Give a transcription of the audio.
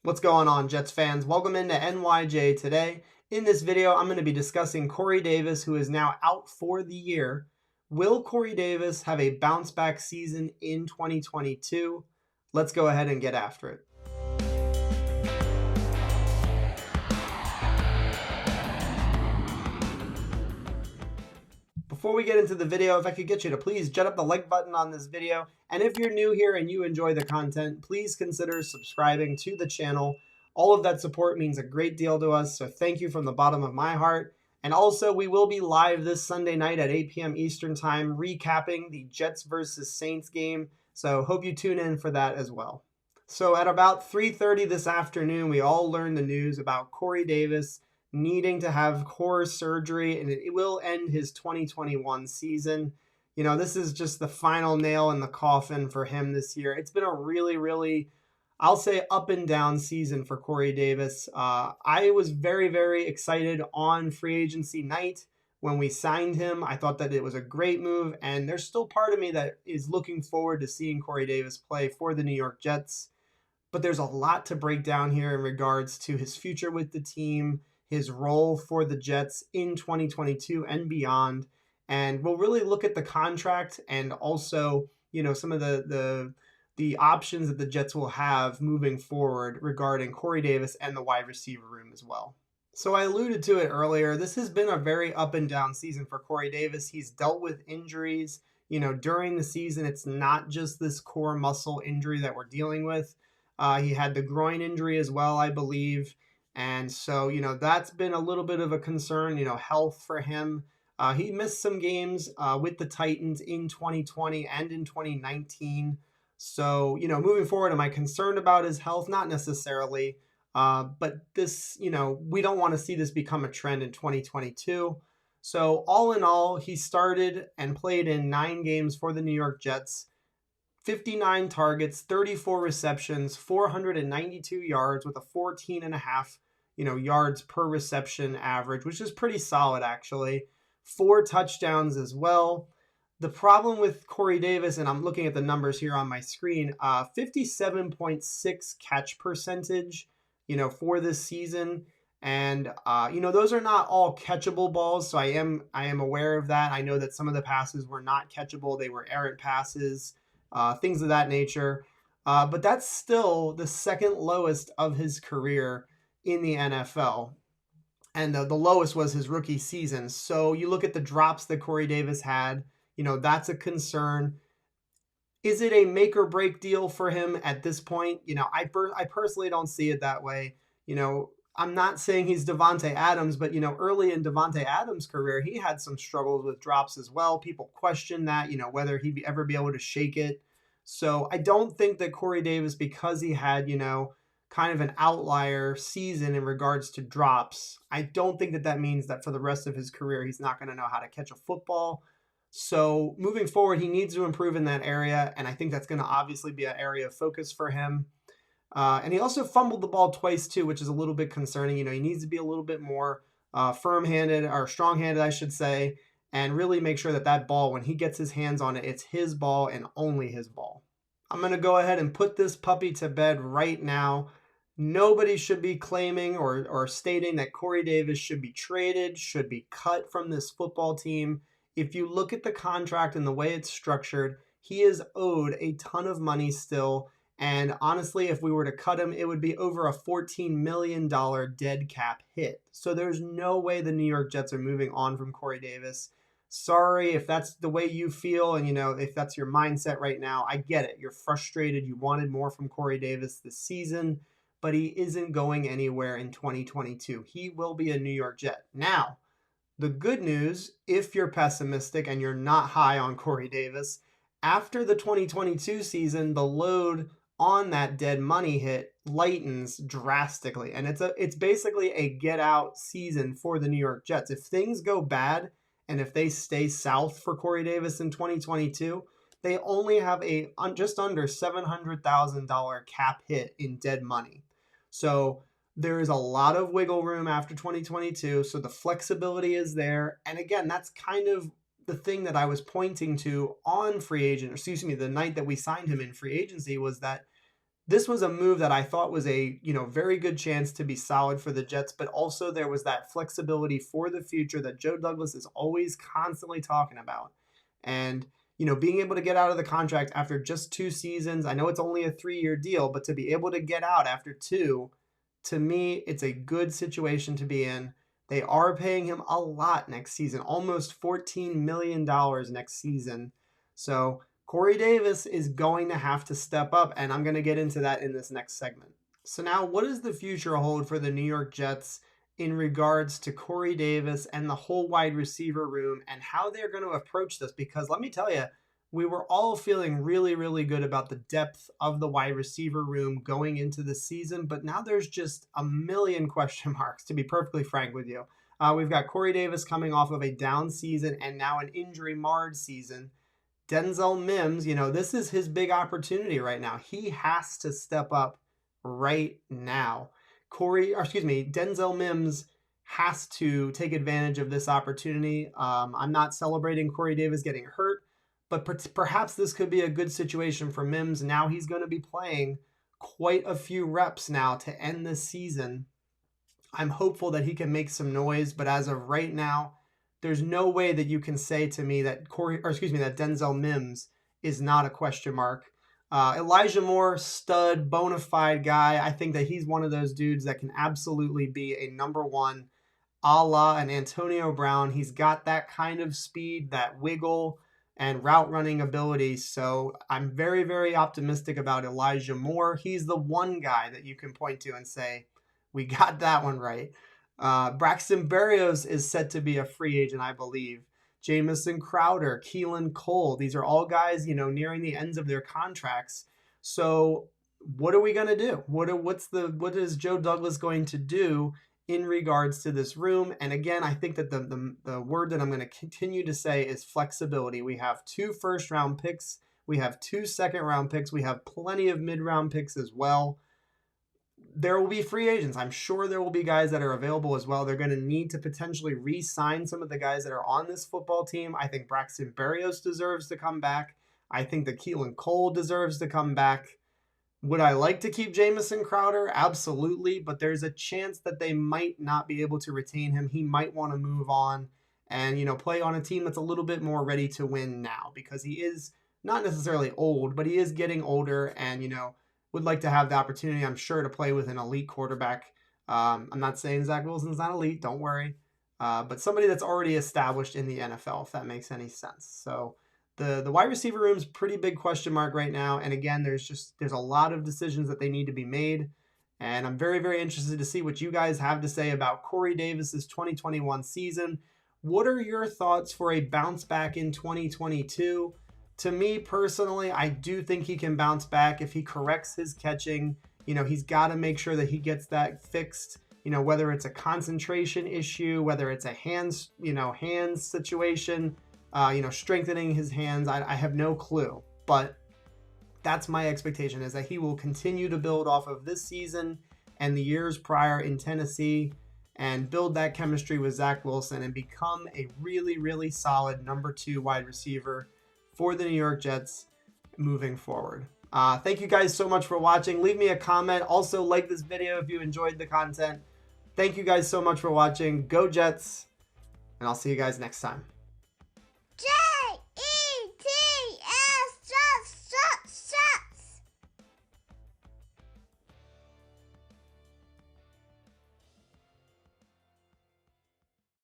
What's going on, Jets fans? Welcome into NYJ today. In this video, I'm going to be discussing Corey Davis, who is now out for the year. Will Corey Davis have a bounce back season in 2022? Let's go ahead and get after it. Before we get into the video, if I could get you to please jet up the like button on this video. And if you're new here and you enjoy the content, please consider subscribing to the channel. All of that support means a great deal to us, so thank you from the bottom of my heart. And also, we will be live this Sunday night at 8 p.m. Eastern Time, recapping the Jets versus Saints game. So hope you tune in for that as well. So at about 3:30 this afternoon, we all learned the news about Corey Davis needing to have core surgery, and it will end his 2021 season. You know, this is just the final nail in the coffin for him this year. It's been a really, I'll say, up and down season for Corey Davis. I was very excited on free agency night when we signed him. I thought that it was a great move, and there's still part of me that is looking forward to seeing Corey Davis play for the New York Jets. But there's a lot to break down here in regards to his future with the team, his role for the Jets in 2022 and beyond. And we'll really look at the contract and also, you know, some of the options that the Jets will have moving forward regarding Corey Davis and the wide receiver room as well. So I alluded to it earlier. This has been a very up and down season for Corey Davis. He's dealt with injuries, you know, during the season. It's not just this core muscle injury that we're dealing with. He had the groin injury as well, I believe. And so, you know, that's been a little bit of a concern, you know, health for him. He missed some games with the Titans in 2020 and in 2019. So, you know, moving forward, am I concerned about his health? Not necessarily. But this, you know, we don't want to see this become a trend in 2022. So all in all, he started and played in 9 games for the New York Jets. 59 targets, 34 receptions, 492 yards with a 14.5, yards per reception average, which is pretty solid actually. 4 touchdowns as well. The problem with Corey Davis, and I'm looking at the numbers here on my screen, 57.6 catch percentage, for this season. And, those are not all catchable balls. So I am aware of that. I know that some of the passes were not catchable. They were errant passes, things of that nature. But that's still the second lowest of his career in the NFL. And the lowest was his rookie season. So you look at the drops that Corey Davis had, that's a concern. Is it a make or break deal for him at this point? I personally don't see it that way. I'm not saying he's Davante Adams, but, early in Davante Adams' career, he had some struggles with drops as well. People question that, whether he'd ever be able to shake it. So I don't think that Corey Davis, because he had, kind of an outlier season in regards to drops, I don't think that means that for the rest of his career, he's not going to know how to catch a football. So moving forward, he needs to improve in that area, and I think that's going to obviously be an area of focus for him. And he also fumbled the ball twice too, which is a little bit concerning. He needs to be a little bit more firm-handed, or strong-handed, I should say, and really make sure that ball, when he gets his hands on it, it's his ball and only his ball. I'm going to go ahead and put this puppy to bed right now. Nobody should be claiming or stating that Corey Davis should be traded, should be cut from this football team. If you look at the contract and the way it's structured, he is owed a ton of money still. And honestly, if we were to cut him, it would be over a $14 million dead cap hit. So there's no way the New York Jets are moving on from Corey Davis. Sorry if that's the way you feel and, if that's your mindset right now. I get it. You're frustrated. You wanted more from Corey Davis this season, but he isn't going anywhere in 2022. He will be a New York Jet. Now, the good news, if you're pessimistic and you're not high on Corey Davis, after the 2022 season, the load on that dead money hit lightens drastically. And it's basically a get out season for the New York Jets. If things go bad and if they stay south for Corey Davis in 2022, they only have a just under $700,000 cap hit in dead money. So there is a lot of wiggle room after 2022. So the flexibility is there. And again, that's kind of the thing that I was pointing to on the night that we signed him in free agency, was that this was a move that I thought was a, very good chance to be solid for the Jets, but also there was that flexibility for the future that Joe Douglas is always constantly talking about. And, being able to get out of the contract after just 2 seasons, I know it's only a 3-year deal, but to be able to get out after 2, to me, it's a good situation to be in. They are paying him a lot next season, almost $14 million next season. So Corey Davis is going to have to step up, and I'm going to get into that in this next segment. So now, what does the future hold for the New York Jets in regards to Corey Davis and the whole wide receiver room and how they're going to approach this? Because let me tell you, we were all feeling really, really good about the depth of the wide receiver room going into the season, but now there's just a million question marks, to be perfectly frank with you. We've got Corey Davis coming off of a down season and now an injury-marred season. Denzel Mims, this is his big opportunity right now. He has to step up right now. Denzel Mims has to take advantage of this opportunity. I'm not celebrating Corey Davis getting hurt, but perhaps this could be a good situation for Mims. Now he's going to be playing quite a few reps now to end this season. I'm hopeful that he can make some noise, but as of right now, there's no way that you can say to me that that Denzel Mims is not a question mark. Elijah Moore, stud, bona fide guy. I think that he's one of those dudes that can absolutely be a number one, a la an Antonio Brown. He's got that kind of speed, that wiggle, and route running ability. So I'm very, very optimistic about Elijah Moore. He's the one guy that you can point to and say, we got that one right. Braxton Berrios is set to be a free agent, I believe. Jamison Crowder, Keelan Cole, these are all guys, nearing the ends of their contracts. So what are we going to do? What is Joe Douglas going to do in regards to this room? And again, I think that the word that I'm going to continue to say is flexibility. We have 2 first-round picks. We have 2 second-round picks. We have plenty of mid-round picks as well. There will be free agents. I'm sure there will be guys that are available as well. They're going to need to potentially re-sign some of the guys that are on this football team. I think Braxton Berrios deserves to come back. I think that Keelan Cole deserves to come back. Would I like to keep Jamison Crowder? Absolutely, but there's a chance that they might not be able to retain him. He might want to move on and, play on a team that's a little bit more ready to win now, because he is not necessarily old, but he is getting older and, would like to have the opportunity, I'm sure, to play with an elite quarterback. I'm not saying Zach Wilson's not elite, don't worry, but somebody that's already established in the NFL, if that makes any sense. So the wide receiver room's pretty big question mark right now. And again, there's a lot of decisions that they need to be made. And I'm very, very interested to see what you guys have to say about Corey Davis's 2021 season. What are your thoughts for a bounce back in 2022? To me personally, I do think he can bounce back if he corrects his catching. He's got to make sure that he gets that fixed. Whether it's a concentration issue, whether it's a hands situation, strengthening his hands. I have no clue, but that's my expectation, is that he will continue to build off of this season and the years prior in Tennessee and build that chemistry with Zach Wilson and become a really, really solid number 2 wide receiver for the New York Jets moving forward. Thank you guys so much for watching. Leave me a comment. Also, like this video if you enjoyed the content. Thank you guys so much for watching. Go Jets, and I'll see you guys next time.